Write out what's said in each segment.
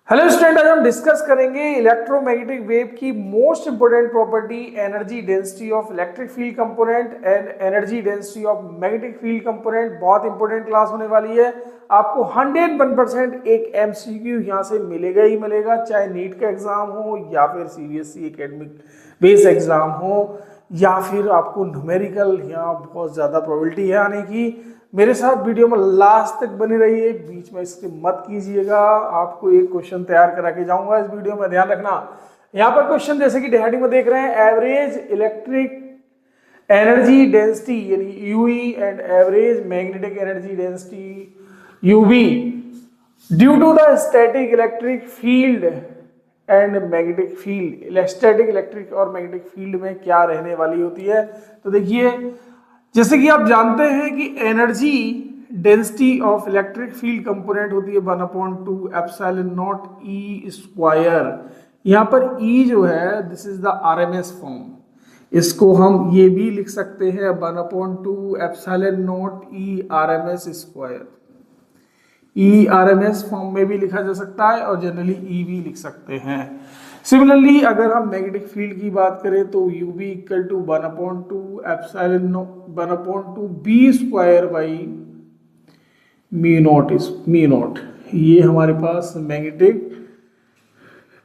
Hello student, आज हम discuss करेंगे इलेक्ट्रोमैग्नेटिक वेव की most important property energy density of electric field component and energy density of magnetic field component. बहुत important class होने वाली है। आपको 101% एक एमसीक्यू यहाँ से मिलेगा ही मिलेगा, चाहे नीट का एग्जाम हो या फिर सीबीएसई एकेडमिक बेस एग्जाम हो या फिर आपको न्यूमेरिकल, यहाँ बहुत ज़्यादा प्रोबेबिलिटी है आने की। मेरे साथ वीडियो में लास्ट तक बने रहिए, बीच में इसके मत कीजिएगा। आपको एक क्वेश्चन तैयार करा के जाऊंगा इस वीडियो में, ध्यान रखना। यहाँ पर क्वेश्चन जैसे कि हेडिंग में देख रहे हैं, एवरेज इलेक्ट्रिक एनर्जी डेंसिटी यानी UE and average magnetic energy density UV due to the static electric field and magnetic field. Static electric और मैग्नेटिक फील्ड में क्या रहने वाली होती है, तो देखिए जैसे कि आप जानते हैं कि energy density of electric field component होती है 1/2 एप्सिलॉन नॉट ई स्क्वायर। यहाँ पर ई जो है this is the RMS form, इसको हम ये भी लिख सकते हैं 1/2 epsilon not E RMS square. E RMS form में भी लिखा जा सकता है और जनरली ई भी लिख सकते हैं। सिमिलरली अगर हम मैग्नेटिक फील्ड की बात करें तो U B equal to 1/2 epsilon 1/2 B square by mu naught. ये हमारे पास मैग्नेटिक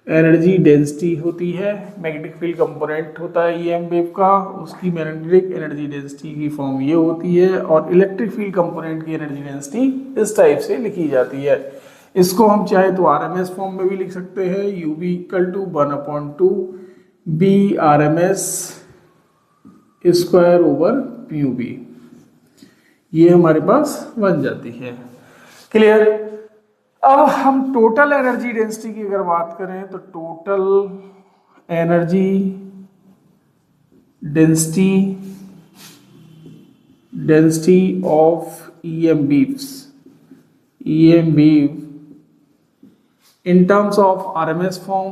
एनर्जी डेंसिटी होती है। मैग्नेटिक फील्ड कंपोनेंट होता है ईएम वेव का, उसकी मैग्नेटिक एनर्जी डेंसिटी की फॉर्म ये होती है और इलेक्ट्रिक फील्ड कंपोनेंट की एनर्जी डेंसिटी इस टाइप से लिखी जाती है। इसको हम चाहे तो आरएमएस फॉर्म में भी लिख सकते हैं, U B equal to 1/2 B RMS square over mu B, ये हमारे पास बन जाती है। क्लियर। अब हम टोटल एनर्जी डेंसिटी की अगर बात करें तो total energy density of EM wave in terms of RMS form,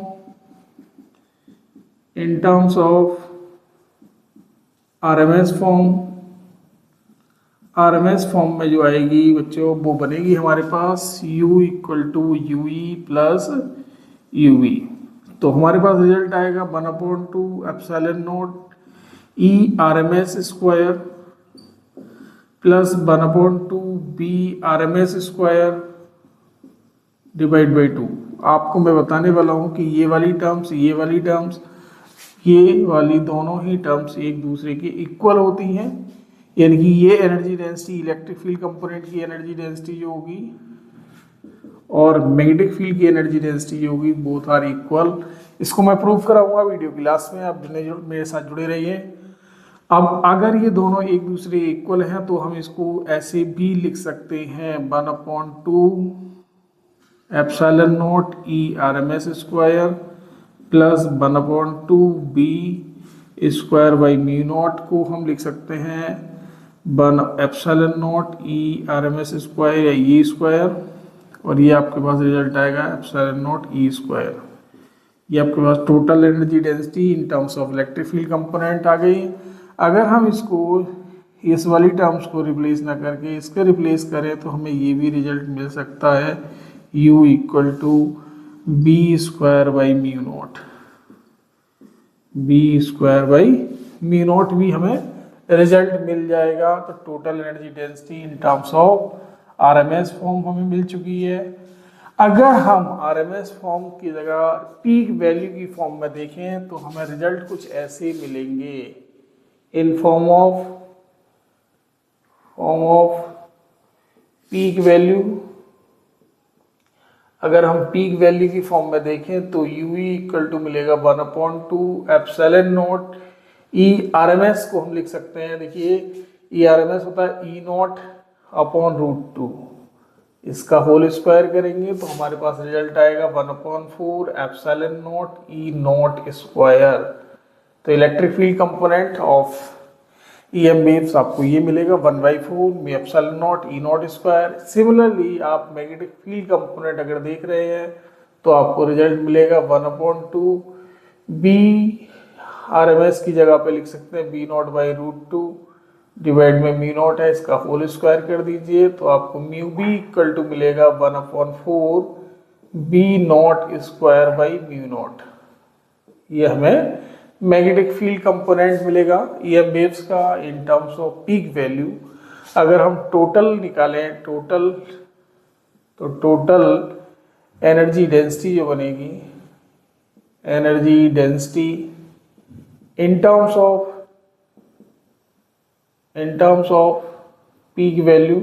RMS form में जो आएगी बच्चों वो बनेगी हमारे पास U equal to U E plus U V. तो हमारे पास रिजल्ट आएगा 1/2 epsilon not E RMS square plus 1/2 B RMS square divide by 2। आपको मैं बताने वाला हूँ कि ये वाली दोनों ही टर्म्स एक दूसरे के इक्वल होती हैं, यानी कि ये energy density electric field component की एनर्जी डेंसिटी जो होगी और मैग्नेटिक फील्ड की एनर्जी डेंसिटी जो होगी बोथ आर इक्वल। इसको मैं प्रूव कराऊंगा वीडियो की लास्ट में, आप मेरे साथ जुड़े रहिए। अब अगर ये दोनों एक दूसरे इक्वल हैं तो हम इसको ऐसे भी लिख सकते हैं 1/2 epsilon not E RMS square plus 1/2 B square by mu not को हम लिख सकते हैं 1 epsilon not E RMS square या ई स्क्वायर, और ये आपके पास रिजल्ट आएगा एप्सिलॉन नॉट ई स्क्वायर। ये आपके पास total energy density in terms of electric field component आ गई। अगर हम इसको इस वाली टर्म्स को रिप्लेस ना करके इसके रिप्लेस करें तो हमें ये भी रिजल्ट मिल सकता है U equal to B square by mu naught. B naught भी हमें रिजल्ट मिल जाएगा। तो total energy density in terms of RMS form हमें मिल चुकी है। अगर हम आरएमएस फॉर्म की जगह पीक वैल्यू की फॉर्म में देखें तो हमें रिजल्ट कुछ ऐसे मिलेंगे in form of peak value. अगर हम पीक वैल्यू की फॉर्म में देखें तो यू इक्वल टू मिलेगा 1/2 एप्सिलॉन नॉट ई आरएमएस को हम लिख सकते हैं। देखिए ई आरएमएस होता है ई नॉट अपॉन √2, इसका होल स्क्वायर करेंगे तो हमारे पास रिजल्ट आएगा 1/4 epsilon not E naught square. तो electric field component of EM waves आपको ये मिलेगा 1/4 में epsilon not E naught square. Similarly आप मैग्नेटिक फील्ड कंपोनेंट अगर देख रहे हैं तो आपको रिजल्ट मिलेगा 1/2 बी आरएमएस की जगह पे लिख सकते हैं बी नॉट बाई √2 डिवाइड में म्यू नॉट है, इसका होल स्क्वायर कर दीजिए तो आपको म्यू बी इक्वल टू मिलेगा 1/4 B naught square by mu naught, ये हमें मैग्नेटिक फील्ड कंपोनेंट मिलेगा ईएम वेव्स का in terms of peak value. अगर हम टोटल निकालें, तो टोटल एनर्जी डेंसिटी जो बनेगी, energy density in terms of peak value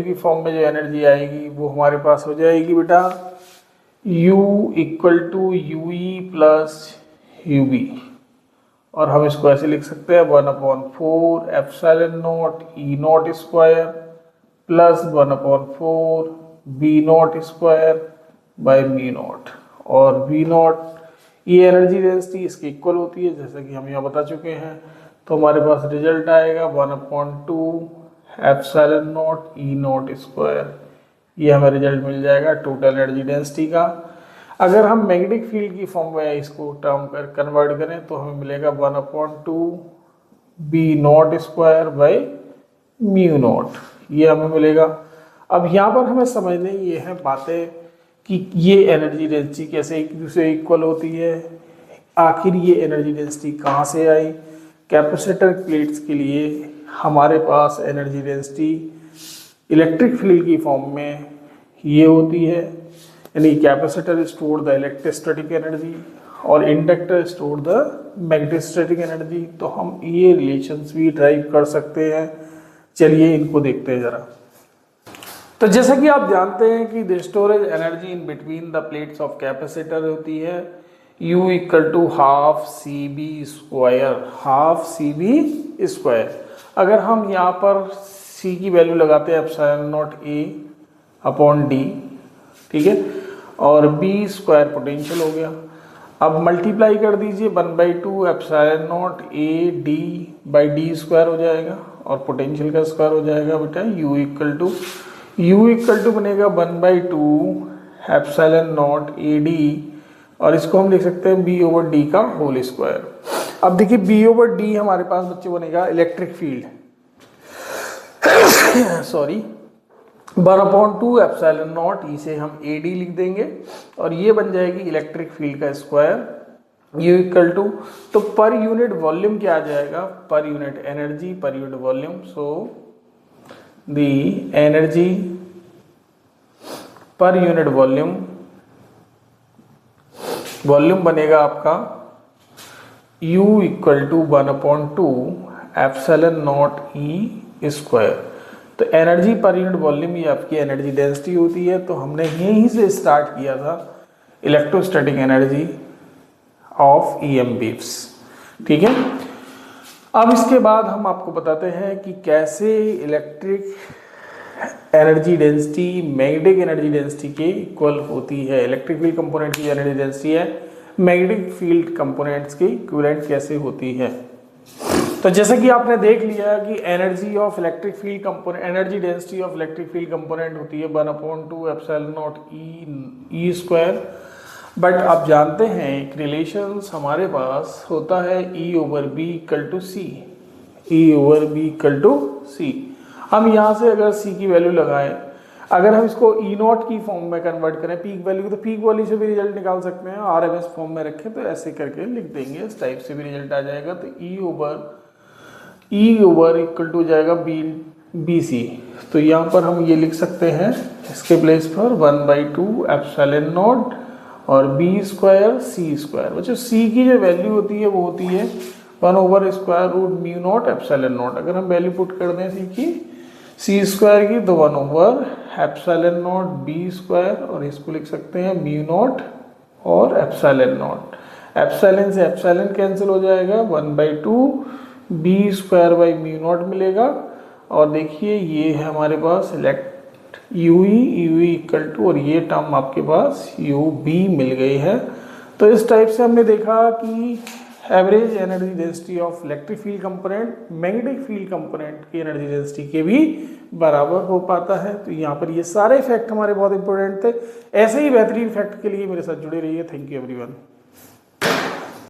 की फॉर्म में जो एनर्जी आएगी वो हमारे पास हो जाएगी बेटा U equal to U E plus U B, और हम इसको ऐसे लिख सकते हैं 1/4 epsilon not E naught square plus 1/4 B naught square by mu naught, और बी नॉट ये एनर्जी डेंसिटी इसके इक्वल होती है जैसा कि हम यहाँ बता चुके हैं। तो हमारे पास रिजल्ट आएगा 1/2 epsilon not E naught square, ये हमें रिजल्ट मिल जाएगा टोटल एनर्जी डेंसिटी का। अगर हम मैग्नेटिक फील्ड की फॉर्म में इसको टर्म कर कन्वर्ट करें तो हमें मिलेगा 1/2 B naught square by mu naught, ये हमें मिलेगा। अब यहाँ पर हमें समझने ये है बातें कि ये एनर्जी डेंसिटी कैसे एक दूसरे इक्वल होती है, आखिर ये एनर्जी डेंसिटी कहाँ से आई। कैपेसिटर प्लेट्स के लिए हमारे पास एनर्जी डेंसिटी इलेक्ट्रिक फील्ड की फॉर्म में ये होती है, यानी capacitor store the electrostatic energy और inductor store the magnetostatic energy. तो हम ये रिलेशंस भी ड्राइव कर सकते हैं, चलिए इनको देखते हैं जरा। तो जैसा कि आप जानते हैं कि the storage energy in between the plates of capacitor होती है U equal to half C B square. अगर हम यहाँ पर C की वैल्यू लगाते हैं epsilon naught A upon D, ठीक है, और B स्क्वायर पोटेंशियल हो गया। अब मल्टीप्लाई कर दीजिए 1/2 epsilon naught A D by D square हो जाएगा, और पोटेंशियल का स्क्वायर हो जाएगा बेटा U इक्वल टू बनेगा 1/2 एप्सिलॉन नॉट AD, और इसको हम लिख सकते हैं B/D का होल स्क्वायर। अब देखिए B/D हमारे पास बच्चे बनेगा electric field sorry 1/2 epsilon not E से हम AD लिख देंगे, और ये बन जाएगी इलेक्ट्रिक फील्ड का स्क्वायर U इक्वल टू, तो पर यूनिट वॉल्यूम क्या आ जाएगा, per unit energy per unit volume. So the energy per unit volume बनेगा आपका U equal to 1/2 epsilon not E square. तो एनर्जी पर यूनिट वॉल्यूम ये आपकी एनर्जी डेंसिटी होती है। तो हमने यहीं से स्टार्ट किया था electrostatic energy of EM waves, ठीक है। अब इसके बाद हम आपको बताते हैं कि कैसे electric energy density magnetic energy density के इक्वल होती है। इलेक्ट्रिक फील्ड कंपोनेंट की एनर्जी डेंसिटी है मैग्नेटिक फील्ड कंपोनेंट्स के इक्विवेलेंट कैसे होती है। तो जैसे कि आपने देख लिया कि energy of electric field component, energy density of electric field component होती है 1/2 epsilon not E square. But आप जानते हैं एक रिलेशंस हमारे पास होता है E/B equal to C, E/B equal to C. हम यहाँ से अगर C की वैल्यू लगाएं, अगर हम इसको E0 की फॉर्म में कन्वर्ट करें पीक वैल्यू, तो पीक वैल्यू से भी रिजल्ट निकाल सकते हैं। RMS फॉर्म में रखें तो ऐसे करके लिख देंगे, इस टाइप से भी रिजल्ट आ जाएगा। तो E/, इक्वल टू जाएगा BC। तो यहाँ पर हम ये लिख सकते हैं इसके प्लेस पर 1/2 एप्सिलॉन नॉट और B स्क्वायर C स्क्वायर। बच्चों C की जो वैल्यू होती है वो होती है 1/√μ नॉट एप्सिलॉन नॉट। अगर हम वैल्यू पुट कर दें C की C स्क्वायर की तो 1/, एप्सिलॉन नॉट B स्क्वायर, और इसको लिख सकते हैं म्यू नॉट और एप्सिलॉन नॉट। एप्सिलॉन से एप्सिलॉन कैंसिल हो जाएगा, 1/2 B square by mu not मिलेगा। और देखिए ये है हमारे पास UE इक्वल टू, और ये टर्म आपके पास UB मिल गई है। तो इस टाइप से हमने देखा कि average energy density of electric field component magnetic field component की एनर्जी डेंसिटी के भी बराबर हो पाता है। तो यहाँ पर ये सारे फैक्ट हमारे बहुत इंपॉर्टेंट थे। ऐसे ही बेहतरीन फैक्ट के लिए मेरे साथ जुड़े रहिए। Thank you everyone.